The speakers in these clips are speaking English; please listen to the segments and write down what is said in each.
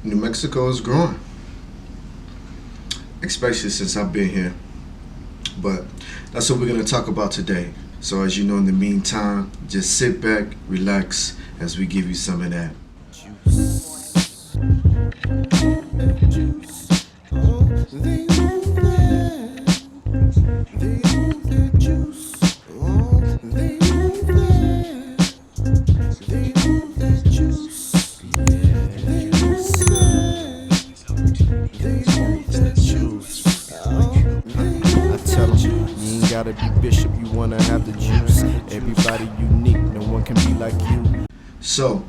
New Mexico is growing, especially since I've been here. But that's what we're going to talk about today. So, as you know, in the meantime, just sit back, relax as we give you some of that. Juice. Juice. Oh, they move that. They move that juice. Oh, they move that. They move that juice. They move that. They move that juice. Oh, they I move tell that them, you ain't juice. gotta be bishop, you wanna have the juice. Everybody unique, no one can be like you. So,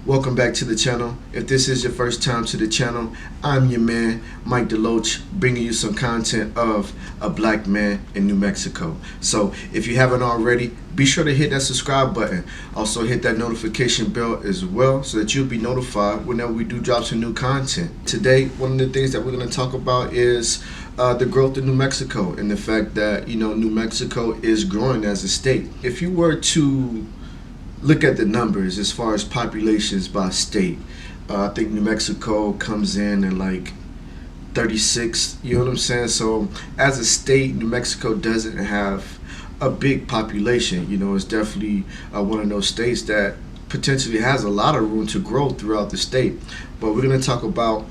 welcome back to the channel. If this is your first time to the channel, I'm your man, Mike DeLoach, bringing you some content of a black man in New Mexico. So, if you haven't already, be sure to hit that subscribe button. Also, hit that notification bell as well so that you'll be notified whenever we do drop some new content. Today, one of the things that we're going to talk about is the growth of New Mexico and the fact that, New Mexico is growing as a state. If you were to look at the numbers as far as populations by state, I think New Mexico comes in at like 36, you know what I'm saying? So as a state, New Mexico doesn't have a big population. It's definitely one of those states that potentially has a lot of room to grow throughout the state. But we're going to talk about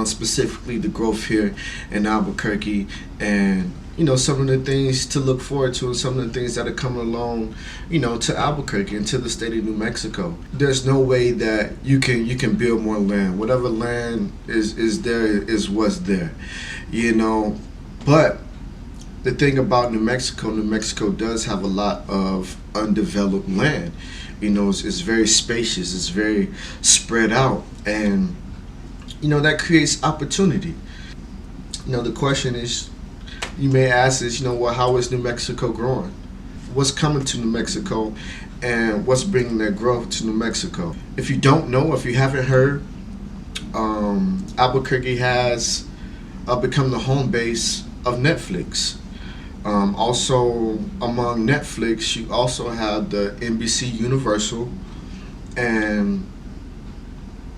specifically the growth here in Albuquerque, and some of the things to look forward to, and some of the things that are coming along, to Albuquerque and to the state of New Mexico. There's no way that you can build more land. Whatever land is there is what's there, But the thing about New Mexico does have a lot of undeveloped land. It's very spacious, it's very spread out, and that creates opportunity. The question is, you may ask is, well, how is New Mexico growing? What's coming to New Mexico, and what's bringing that growth to New Mexico? If you don't know, if you haven't heard, Albuquerque has become the home base of Netflix. Also, among Netflix, you also have the NBC Universal, and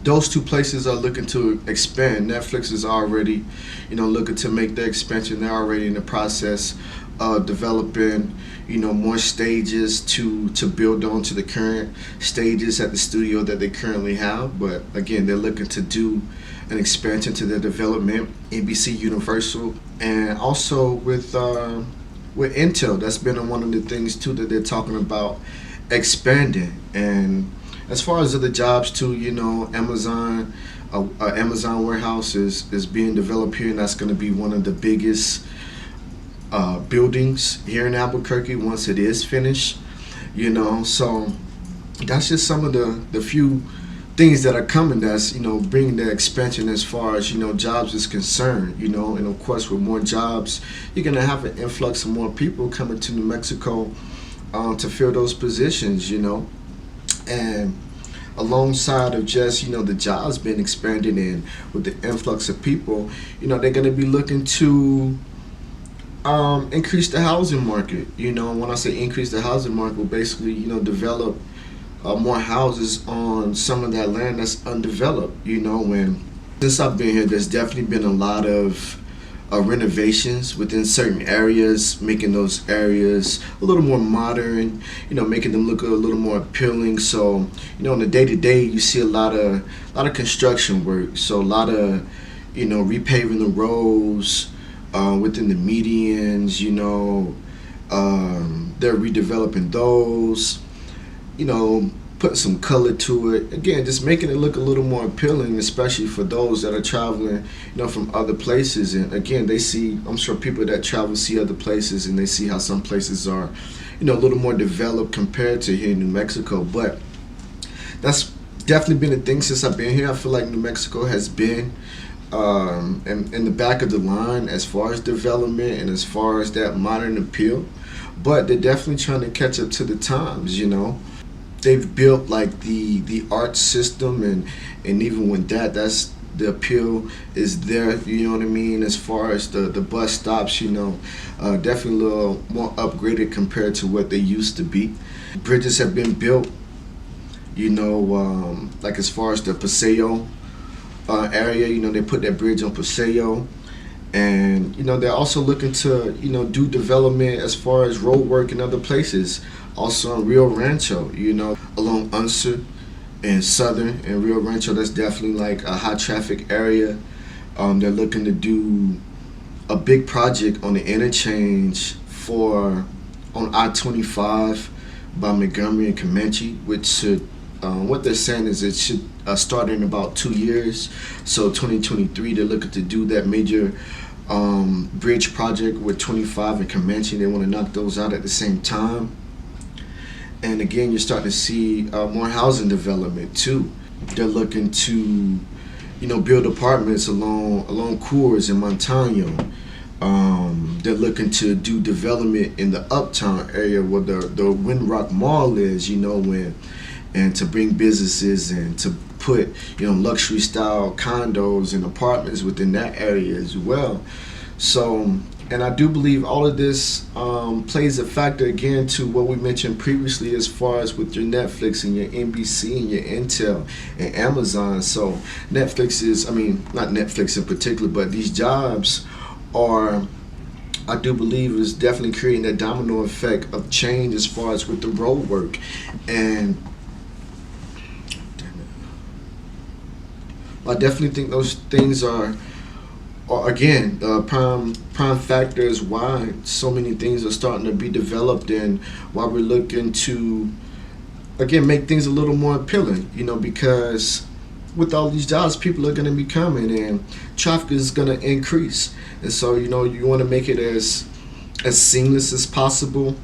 those two places are looking to expand. Netflix is already, looking to make their expansion. They're already in the process of developing, more stages to build on to the current stages at the studio that they currently have. But again, they're looking to do an expansion to their development. NBC Universal, and also with Intel, that's been one of the things too that they're talking about expanding. And as far as other jobs too, Amazon warehouse is being developed here, and that's going to be one of the biggest buildings here in Albuquerque once it is finished. So that's just some of the few things that are coming that's bringing the expansion as far as jobs is concerned. And of course, with more jobs, you're going to have an influx of more people coming to New Mexico to fill those positions. And alongside of just the jobs being expanded, and with the influx of people, they're going to be looking to increase the housing market. When I say increase the housing market, we'll basically develop more houses on some of that land that's undeveloped. When since I've been here, there's definitely been a lot of renovations within certain areas, making those areas a little more modern, making them look a little more appealing. So, on the day-to-day, you see a lot of construction work. So a lot of, repaving the roads within the medians. They're redeveloping those. Putting some color to it. Again, just making it look a little more appealing, especially for those that are traveling, from other places. And again, they see, I'm sure people that travel see other places, and they see how some places are, a little more developed compared to here in New Mexico. But that's definitely been a thing since I've been here. I feel like New Mexico has been in the back of the line as far as development and as far as that modern appeal. But they're definitely trying to catch up to the times. They've built like the art system, and even with that's the appeal is there, you know what I mean, as far as the bus stops, definitely a little more upgraded compared to what they used to be. Bridges have been built, like as far as the Paseo area. You know, they put that bridge on Paseo. And you know they're also looking to do development as far as road work in other places, also in Rio Rancho, along Unser and Southern and Rio Rancho. That's definitely like a high traffic area. They're looking to do a big project on the interchange on I-25 by Montgomery and Comanche, which should what they're saying is it should start in about 2 years. So 2023, they're looking to do that major bridge project with 25 and Comanche. They want to knock those out at the same time. And again, you're starting to see more housing development too. They're looking to, build apartments along Coors and Montano. They're looking to do development in the uptown area where the Windrock Mall is, and to bring businesses and to put luxury style condos and apartments within that area as well. So, and I do believe all of this plays a factor again to what we mentioned previously as far as with your Netflix and your NBC and your Intel and Amazon. So Netflix is, not Netflix in particular, but these jobs are, I do believe, is definitely creating that domino effect of change as far as with the road work. And I definitely think those things are again prime factors why so many things are starting to be developed and why we're looking to again make things a little more appealing. Because with all these jobs, people are going to be coming and traffic is going to increase, and so you want to make it as seamless as possible.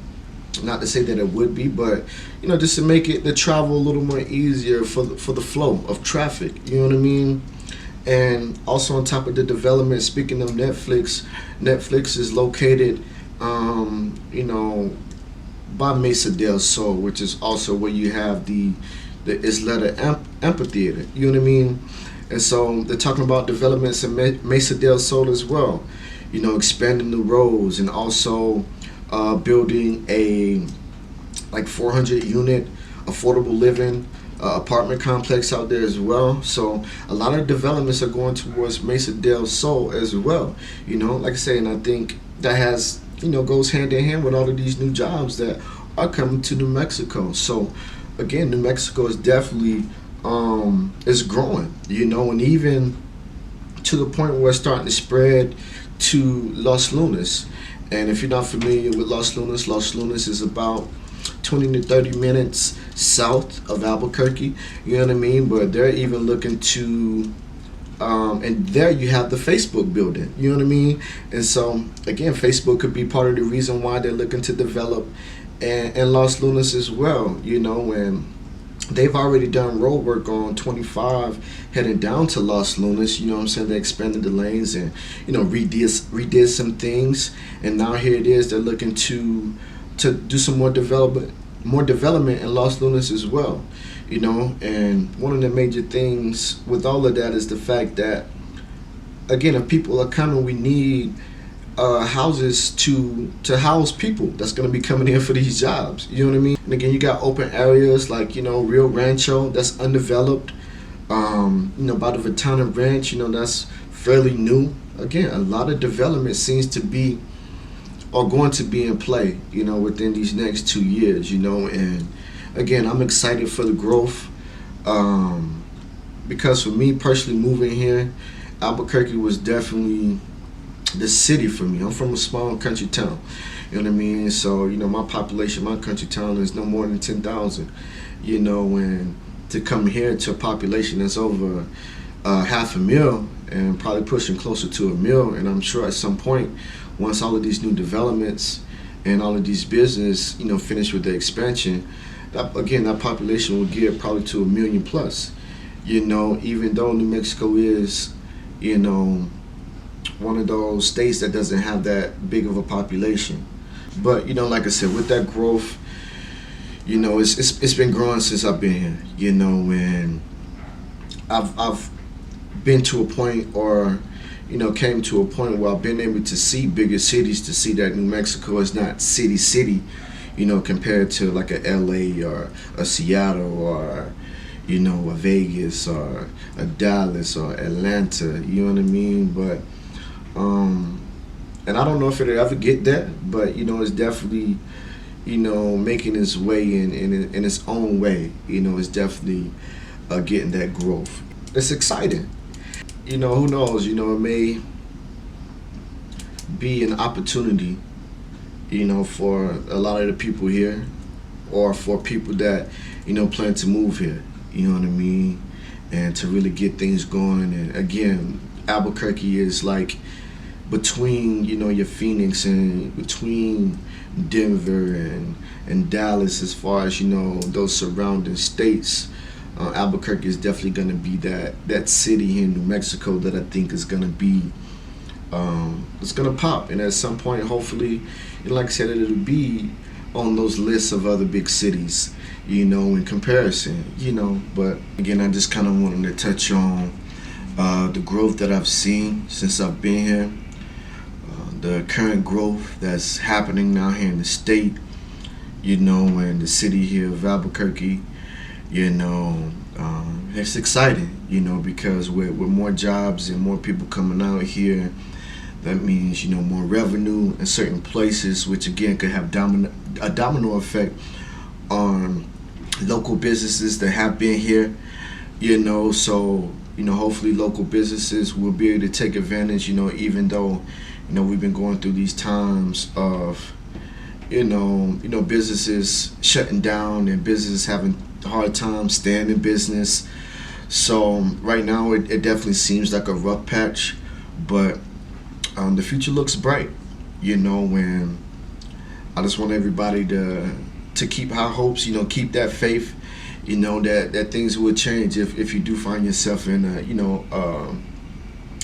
Not to say that it would be, but just to make it the travel a little more easier for the flow of traffic. You know what I mean? And also on top of the development, speaking of Netflix is located, by Mesa del Sol, which is also where you have the Isleta Amphitheater. You know what I mean? And so they're talking about developments in Mesa del Sol as well. Expanding the roads and also building a 400 unit affordable living apartment complex out there as well. So a lot of developments are going towards Mesa del Sol as well. Like I say, and I think that has goes hand in hand with all of these new jobs that are coming to New Mexico. So again, New Mexico is definitely is growing, and even to the point where it's starting to spread to Los Lunas. And if you're not familiar with Los Lunas is about 20 to 30 minutes south of Albuquerque. You know what I mean? But they're even looking to, and there you have the Facebook building. You know what I mean? And so again, Facebook could be part of the reason why they're looking to develop and Los Lunas as well. And they've already done road work on 25 heading down to Los Lunas. You know what I'm saying? They expanded the lanes and redid some things, and now here it is. They're looking to do some more development in Los Lunas as well. And one of the major things with all of that is the fact that again, if people are coming, we need houses to house people that's going to be coming in for these jobs. You know what I mean? And again, you got open areas like Rio Rancho that's undeveloped. By the Ventana Ranch, that's fairly new. Again, a lot of development seems to be or going to be in play, within these next 2 years. And again, I'm excited for the growth, because for me personally, moving here, Albuquerque was definitely the city for me. I'm from a small country town, you know what I mean? So my population, my country town is no more than 10,000, and to come here to a population that's over 500,000 and probably pushing closer to 1 million. And I'm sure at some point, once all of these new developments and all of these business finish with the expansion, that population will get probably to 1 million plus. Even though New Mexico is one of those states that doesn't have that big of a population. But like I said, with that growth, it's been growing since I've been here. And I've been to a point, or came to a point where I've been able to see bigger cities, to see that New Mexico is not city, compared to like a LA or a Seattle or you know, a Vegas or a Dallas or Atlanta, you know what I mean? But and I don't know if it'll ever get there, but you know, it's definitely, you know, making its way in its own way. You know, it's definitely getting that growth. It's exciting. You know, who knows? You know, it may be an opportunity, you know, for a lot of the people here, or for people that, you know, plan to move here. You know what I mean? And to really get things going. And again, Albuquerque is like between, you know, your Phoenix and between Denver and Dallas, as far as, you know, those surrounding states. Albuquerque is definitely going to be that city here in New Mexico that I think is going to be it's going to pop, and at some point, hopefully, and like I said, it'll be on those lists of other big cities, you know, in comparison, you know. But again, I just kind of wanted to touch on the growth that I've seen since I've been here, the current growth that's happening now here in the state, you know, and the city here of Albuquerque. You know, it's exciting, you know, because with more jobs and more people coming out here, that means, you know, more revenue in certain places, which again could have a domino effect on local businesses that have been here, you know. So, you know, hopefully local businesses will be able to take advantage, you know, even though, you know, we've been going through these times of, you know, businesses shutting down and businesses having a hard time staying in business. So right now it definitely seems like a rough patch, but the future looks bright, you know. And I just want everybody to keep high hopes, you know, keep that faith, you know, that things will change if you do find yourself in a, you know,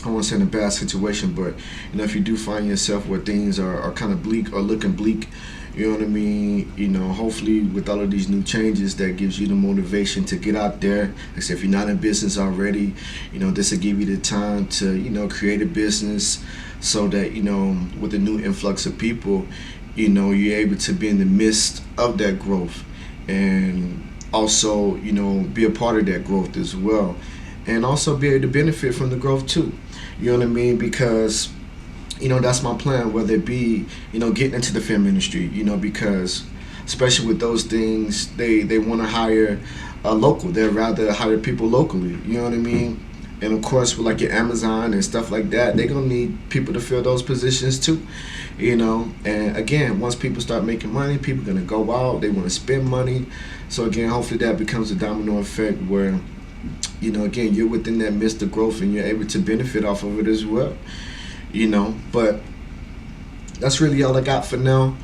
I won't say in a bad situation, but, you know, if you do find yourself where things are kind of bleak or looking bleak, you know what I mean? You know, hopefully with all of these new changes, that gives you the motivation to get out there. Like I said, if you're not in business already, you know, this will give you the time to, you know, create a business, so that, you know, with the new influx of people, you know, you're able to be in the midst of that growth, and also, you know, be a part of that growth as well, and also be able to benefit from the growth too. You know what I mean? Because, you know, that's my plan, whether it be, you know, getting into the film industry, you know, because especially with those things, they want to hire local. They'd rather hire people locally, you know what I mean? And of course, with like your Amazon and stuff like that, they're going to need people to fill those positions too, you know. And again, once people start making money, people are going to go out, they want to spend money. So again, hopefully that becomes a domino effect where, you know, again, you're within that midst of growth and you're able to benefit off of it as well, you know. But that's really all I got for now.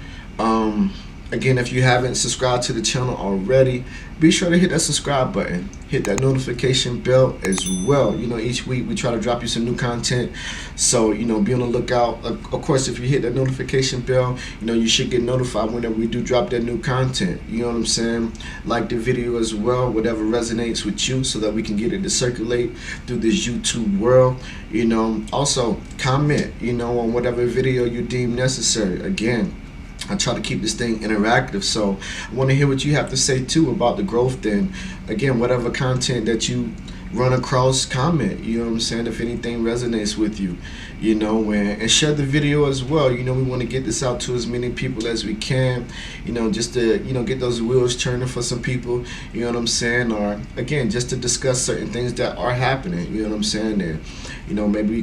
Again, if you haven't subscribed to the channel already, be sure to hit that subscribe button, hit that notification bell as well. You know, each week we try to drop you some new content, so, you know, be on the lookout. Of course, if you hit that notification bell, you know, you should get notified whenever we do drop that new content. You know what I'm saying? Like the video as well, whatever resonates with you, so that we can get it to circulate through this YouTube world. You know, also comment, you know, on whatever video you deem necessary. Again, I try to keep this thing interactive, so I want to hear what you have to say too about the growth. And again, whatever content that you run across, comment, you know what I'm saying, if anything resonates with you, you know, and share the video as well. You know, we want to get this out to as many people as we can, you know, just to, you know, get those wheels turning for some people, you know what I'm saying, or again, just to discuss certain things that are happening, you know what I'm saying. And, you know, maybe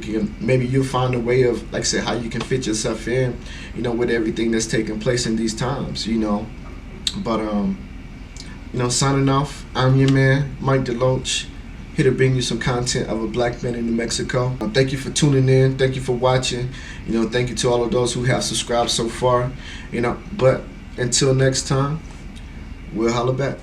you'll find a way of, like I said, how you can fit yourself in, you know, with everything that's taking place in these times, you know. But you know, signing off, I'm your man, Mike DeLoach, here to bring you some content of a black man in New Mexico. Thank you for tuning in. Thank you for watching. You know, thank you to all of those who have subscribed so far. You know, but until next time, we'll holler back.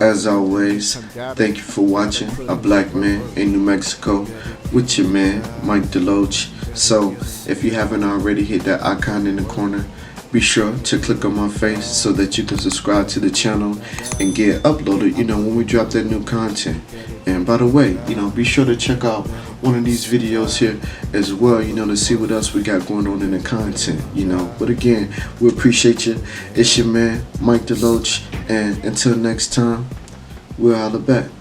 As always, thank you for watching A Black Man in New Mexico with your man, Mike DeLoach. So, if you haven't already, hit that icon in the corner. Be sure to click on my face so that you can subscribe to the channel and get uploaded, you know, when we drop that new content. And by the way, you know, be sure to check out one of these videos here as well, you know, to see what else we got going on in the content, you know. But again, we appreciate you. It's your man, Mike DeLoach, and until next time, We'll holla back.